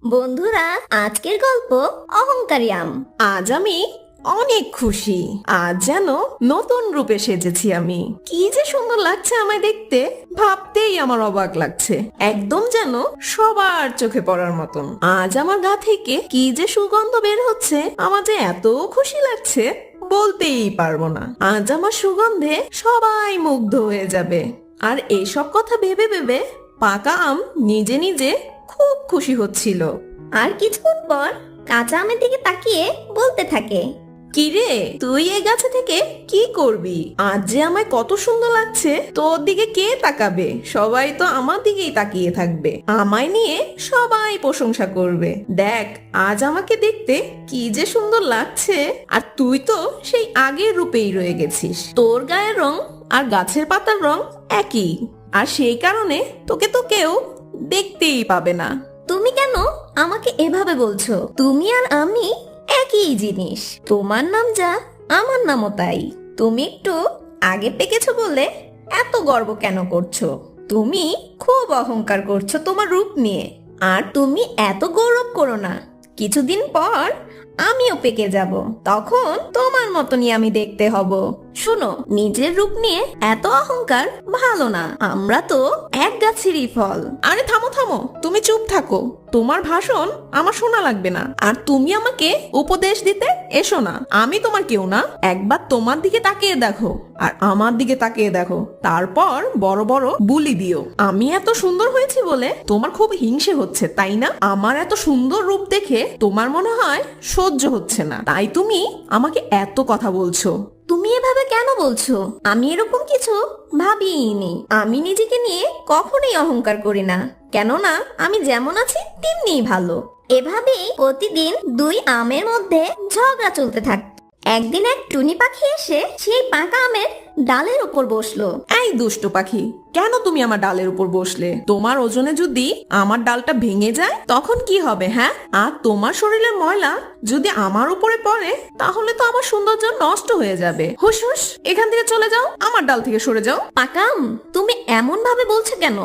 বন্ধুরা, আজকের গল্প অহংকারী আম। আজ আমি অনেক খুশি। আজ যেন নতুন রূপে সেজেছি আমি। কি যে সুন্দর লাগছে আমায় দেখতে, ভাবতেই আমার অবাক লাগছে। একদম যেন সবার চোখে পড়ার মতন। আজ আমার গা থেকে কি যে সুগন্ধ বের হচ্ছে, আমার যে এত খুশি লাগছে বলতেই পারবো না। আজ আমার সুগন্ধে সবাই মুগ্ধ হয়ে যাবে। আর এইসব কথা ভেবে ভেবে পাকা আম নিজে নিজে খুব খুশি হচ্ছিল। আর কিছুক্ষণ পর কাঁচা আমের দিকে তাকিয়ে বলতে থাকে, কিরে, তুই এই গাছে থেকে কি করবি? আজ যে আমায় কত সুন্দর লাগছে, তোর দিকে কে তাকাবে? সবাই তো আমার দিকেই তাকিয়ে থাকবে। আমায় নিয়ে সবাই প্রশংসা করবে। দেখ, আজ আমাকে দেখতে কি যে সুন্দর লাগছে। আর তুই তো সেই আগের রূপেই রয়ে গেছিস। তোর গায়ের রং আর গাছের পাতার রং একই। আর সেই কারণে তোকে তো কেউ দেখতেই পাবে না। তুমি কেন আমাকে এভাবে বলছো? তুমি আর আমি একই জিনিস। তোমার নাম যা, আমার নামও তাই। তুমি একটু আগে পেকেছো বলে এত গর্ব কেন করছো? তুমি খুব অহংকার করছো তোমার রূপ নিয়ে। আর তুমি এত গৌরব করো না। কিছুদিন পর আমিও পেকে যাব, তখন তোমার মতনই আমি দেখতে হব। শোনো, নিজের রূপ নিয়ে এত অহংকার ভালো না। আমরা তো এক গাছেরই ফল। আরে থামো থামো, তুমি চুপ থাকো। তোমার ভাষণ আমার শোনা লাগবে না। আর তুমি আমাকে উপদেশ দিতে এসো না। আমি তোমার কেউ না। একবার তোমার দিকে তাকিয়ে দেখো আর আমার দিকে তাকিয়ে দেখো, তারপর বড় বড় বুলি দিও। আমি এত সুন্দর হয়েছি বলে তোমার খুব হিংসে হচ্ছে, তাই না? আমার এত সুন্দর রূপ দেখে তোমার মনে হয় সহ্য হচ্ছে না, তাই তুমি আমাকে এত কথা বলছো। তুমি এভাবে কেন বলছো? আমি এরকম কিছু ভাবিনি। আমি নিজেকে নিয়ে কখনোই অহংকার করি না, কেননা আমি যেমন আছি তেমনিই ভালো। এভাবেই প্রতিদিন দুই আমের মধ্যে ঝগড়া চলতে থাকতো। একদিন এক টুনি পাখি এসে সেই পাকা আমের ডালের উপর বসলো। এই দুষ্ট পাখি, কেন তুমি আমার ডালের উপর বসলে? তোমার ওজনে যদি আমার ডালটা ভেঙে যায় তখন কি হবে? হ্যাঁ, আর তোমার শরীরের ময়লা যদি আমার উপরে পড়ে তাহলে তো আমার সৌন্দর্য নষ্ট হয়ে যাবে। হুশ হুশ, এখান থেকে চলে যাও, আমার ডাল থেকে সরে যাও। পাকা আম, তুমি এমন ভাবে বলছো কেন?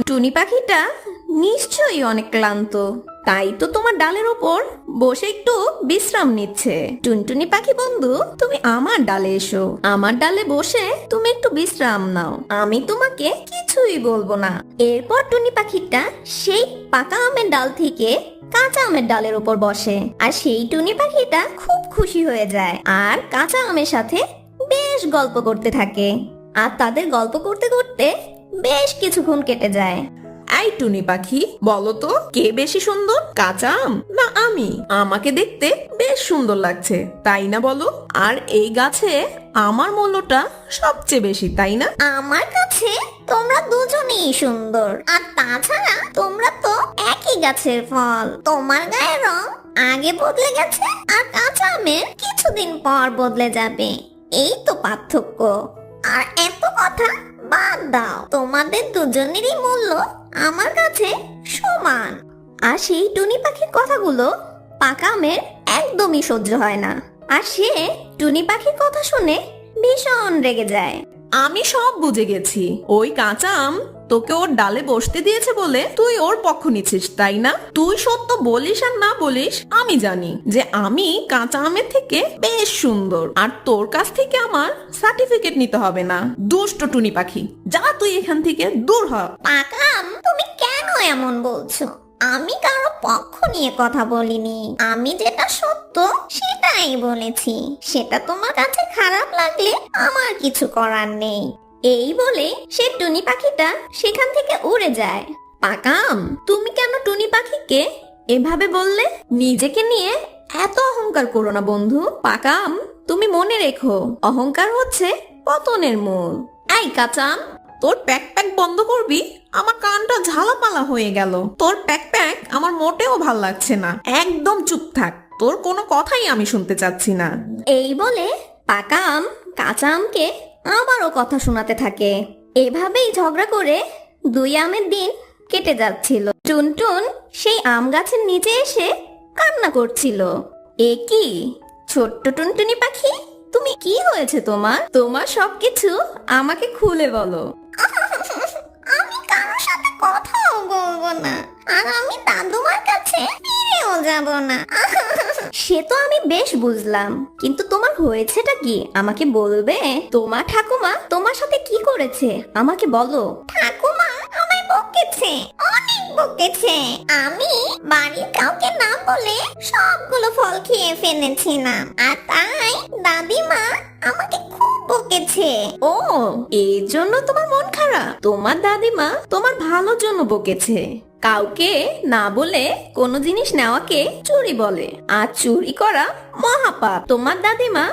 টুনি পাখিটা নিশ্চয়ই অনেক ক্লান্ত, তাই তো তোমার ডালের ওপর বসে একটু বিশ্রাম নিচ্ছে। টুনটুনি পাখি বন্ধু, তুমি আমার ডালে এসো। আমার ডালে বসে তুমি একটু বিশ্রাম নাও। আমি তোমাকে কিছুই বলবো না। এরপর টুনি পাখিটা সেই পাকা আমের ডাল থেকে কাঁচা আমের ডালের উপর বসে। আর সেই টুনি পাখিটা খুব খুশি হয়ে যায় আর কাঁচা আমের সাথে বেশ গল্প করতে থাকে। আর তাদের গল্প করতে করতে বেশ কিছুক্ষণ কেটে যায়। এই টুনি পাখি, বলো তো কে বেশি সুন্দর, কাঁচা আম না আমি? আমাকে দেখতে বেশ সুন্দর লাগছে, তাই না বলো? আর এই গাছে আমার মূল্যটা সবচেয়ে বেশি, তাই না? আমার কাছে তোমরা দুজনেই সুন্দর। আর তাছাড়া তোমরা তো একই গাছের ফল। তোমার গায়ের রং আগে বদলে গেছে আর কাঁচা আমের কিছুদিন পর বদলে যাবে। এই তো পার্থক্য। আর এত কথা বাদ দাও। তোমাদের দুজনেরই মূল্য আমার কাছে সমান। আর সেই টুনি পাখির কথাগুলো পাকা আমের একদমই সহ্য হয় না। আর সে টুনি পাখির কথা শুনে ভীষণ রেগে যায়। আমি সব বুঝে গেছি। ওই কাঁচা আম তোকে ওর ডালে বসতে দিয়েছে বলে তুই ওর পক্ষ নিচ্ছিস, তাই না? তুই সত্য বলিস আর না বলিস, আমি জানি যে আমি কাঁচা আমের থেকে বেশ সুন্দর। আর তোর কাছ থেকে আমার সার্টিফিকেট নিতে হবে না। দুষ্ট টুনি পাখি, যা তুই এখান থেকে দূর হ। পাকা আম, তুমি কেন এমন বলছো? আমি কারো পক্ষ নিয়ে কথা বলিনি। আমি যেটা সত্য সেটাই বলেছি। সেটা তোমার কাছে খারাপ লাগলে আমার কিছু করার নেই। এই বলে সে টুনি পাখিটা সেখান থেকে উড়ে যায়। পাকা আম, তুমি কেন টুনি পাখিকে এভাবে বললে? নিজেকে নিয়ে এত অহংকার করো না বন্ধু। পাকা আম, তুমি মনে রেখো, অহংকার হচ্ছে পতনের মূল। এই কাঁচা আম, তোর প্যাক প্যাক বন্ধ করবি? আমার কানটা ঝালাপালা হয়ে গেল। তোর প্যাক প্যাক আমার মোটেও ভাল লাগছে না। একদম চুপ থাক, তোর কোনো কথাই আমি শুনতে চাচ্ছি না। এই বলে পাকা আম কাঁচা আমকে আবারও কথা শোনাতে থাকে। এভাবেই ঝগড়া করে দুই আমের দিন কেটে যাচ্ছিল। টুনটুন সেই আম গাছের নিচে এসে কান্না করছিল। এ কি ছোট্ট টুনটুনি পাখি, তুমি কি হয়েছে তোমার? তোমার সবকিছু আমাকে খুলে বলো। আমি কারোর সাথে কথাও বলবো না, আর আমি দাদুমার কাছে ফিরেও যাব না। সে তো আমি বেশ বুঝলাম, কিন্তু তোমার হয়েছেটা কি আমাকে বলবে? তোমার ঠাকুমা তোমার সাথে কি করেছে আমাকে বলো। ঠাকুমা আমায় বকেছে, অনেক বকেছে। আমি বাড়ির কাউকে না বলে সবগুলো ফল খেয়ে ফেলেছিলাম, আর তাই দাদিমা আমাকে খুব বকেছে। ও, এই জন্য তোমার মন খারাপ? তোমার দাদিমা তোমার ভালোর জন্য বকেছে। কাউকে না বলে কোনো জিনিস নেওয়াকে চুরি বলে, আর চুরি করা মহাপাপ। তোমার দাদিমা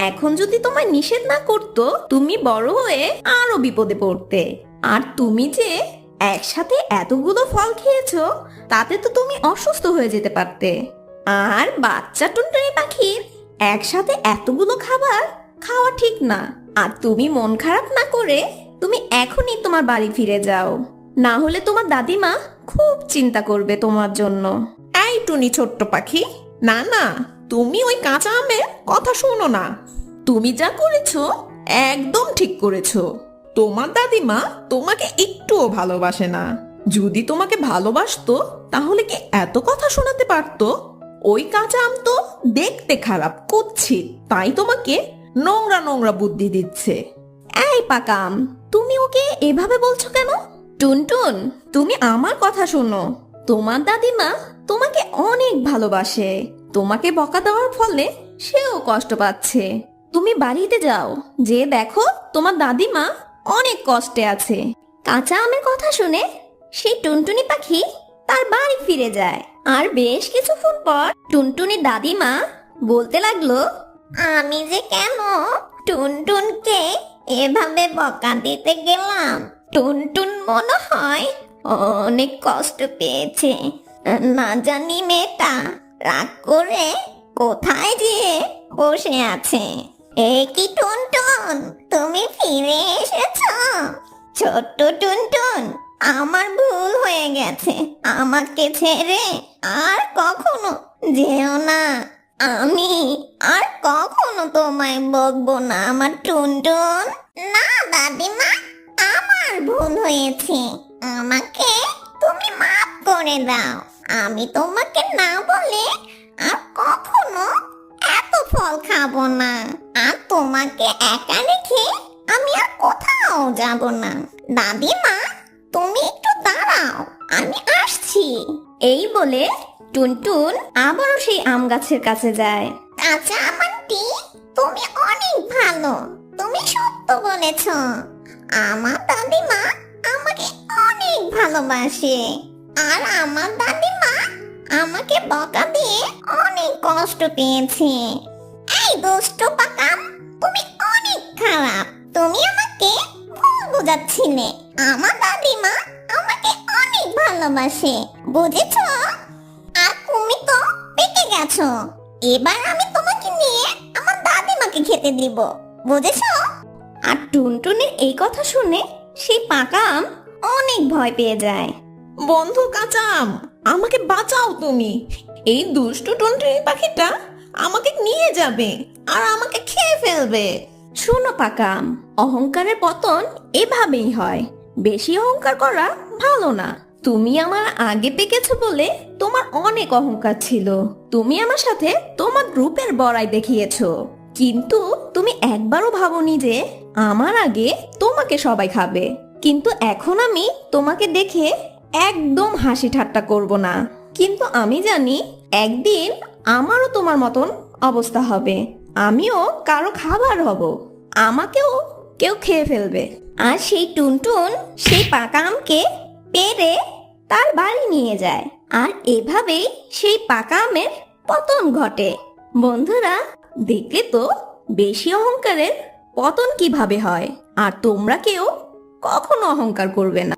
এখন যদি তোমায় নিষেধ না করতো, তুমি বড় হয়ে আরো বিপদে পড়তে। আর তুমি যে একসাথে এতগুলো ফল খেয়েছো, তাতে তো তুমি অসুস্থ হয়ে যেতে পারতে। আর বাচ্চা টুনটুনি পাখির একসাথে এতগুলো খাবার খাওয়া ঠিক না। আর তুমি মন খারাপ না করে তুমি এখনই তোমার বাড়ি ফিরে যাও, না হলে তোমার দাদিমা খুব চিন্তা করবে তোমার জন্য। এই টুনি ছোট্ট পাখি, না না, তুমি ওই কাঁচা আমের কথা শোনো না। তুমি যা করেছো একদম ঠিক করেছো। তোমার দাদিমা তোমাকে একটুও ভালোবাসে না। যদি তোমাকে ভালোবাসতো তাহলে কি এত কথা শোনাতে পারতো? ওই কাঁচা আম তো দেখতে খারাপ, কুৎসিত, তাই তোমাকে নোংরা নোংরা বুদ্ধি দিচ্ছে। এই পাকাম, তুমি ওকে এভাবে বলছো কেন? টুনটুন, তুমি আমার কথা শোনো। তোমার দাদিমা তোমাকে অনেক ভালোবাসে। তোমাকে বকা দেওয়ার ফলে সেও কষ্ট পাচ্ছে। তুমি বাড়িতে যাও, যে দেখো তোমার দাদিমা অনেক কষ্টে আছে। কাঁচা আমের কথা শুনে সেই টুনটুনি পাখি তার বাড়ি ফিরে যায়। আর বেশ কিছুক্ষণ পর টুনটুনির দাদিমা বলতে লাগলো, আমি যে কেন টুনটুনকে এভাবে বকা দিতে গেলাম। টুনটুন মনে হয় অনেক কষ্ট পেয়েছে। না জানি মেয়েটা রাগ করে কোথায় যেয়ে বসে আছে। এ কি টুনটুন, তুমি ফিরে এসেছো? ছোট্ট টুনটুন, আমার ভুল হয়ে গেছে, আমাকে ছেড়ে আর কখনো যেও না। আমি আর কখনো তোমায় বকবো না আমার টুনটুন। না দাদিমা, আমার ভুল হয়েছে, আমাকে তুমি মাফ করে দাও। আমি তোমাকে না বলে আর কখনো এত ফল খাবো না। আর তোমাকে একা রেখে আমি আর কোথাও যাব না। দাদিমা, তুমি একটু দাঁড়াও, আমি আসছি। এই বলে টুনটুন আবারও সেই আম গাছের কাছে যায়। আচ্ছা আমান্টি, তুমি অনেক ভালো, তুমি সত্য বলেছ। আমার দাদিমা আমাকে অনেক ভালোবাসে, আর আমার দাদিমা আমাকে বকা দিয়ে অনেক কষ্ট পেয়েছে। এই দুষ্ট পাকাম, তুমি অনেক খারাপ। তুমি আমাকে ভুল বোঝাচ্ছিলে। আমার দাদিমা আমাকে অনেক ভালোবাসে, বুঝেছো? আর তুমি তো পেকে গেছো। এবার আমি তোমাকে নিয়ে আমার দাদিমাকে খেতে দিব, বুঝেছো? আর টুনটুনের এই কথা শুনে সেই পাকা আম অনেক ভয় পেয়ে যায়। বন্ধু কাঁচা আম, আমাকে বাঁচাও তুমি। এই দুষ্টু টুনটুনি পাখিটা আমাকে নিয়ে যাবে আর আমাকে খেয়ে ফেলবে। শোনো পাকাম, অহংকারের পতন এভাবেই হয়। বেশি অহংকার করা ভালো না। তুমি আমার আগে পেকেছো বলে তোমার অনেক অহংকার ছিল। তুমি আমার সাথে তোমার রূপের বড়াই দেখিয়েছো, কিন্তু তুমি একবারও ভাবোনি যে আমার আগে তোমাকে সবাই খাবে। কিন্তু এখন আমি তোমাকে দেখে একদম হাসি ঠাট্টা করব না। কিন্তু আমি জানি একদিন আমারও তোমার মতন অবস্থা হবে। আমিও কারো খাবার হব, আমাকেও কেউ খেয়ে ফেলবে। আর সেই টুনটুন সেই পাকা আমকে পেড়ে তার বাড়ি নিয়ে যায়। আর এভাবেই সেই পাকা আমের পতন ঘটে। বন্ধুরা, দেখলে তো বেশি অহংকারের পতন কিভাবে হয়। আর তোমরা কেউ কখনো অহংকার করবে না।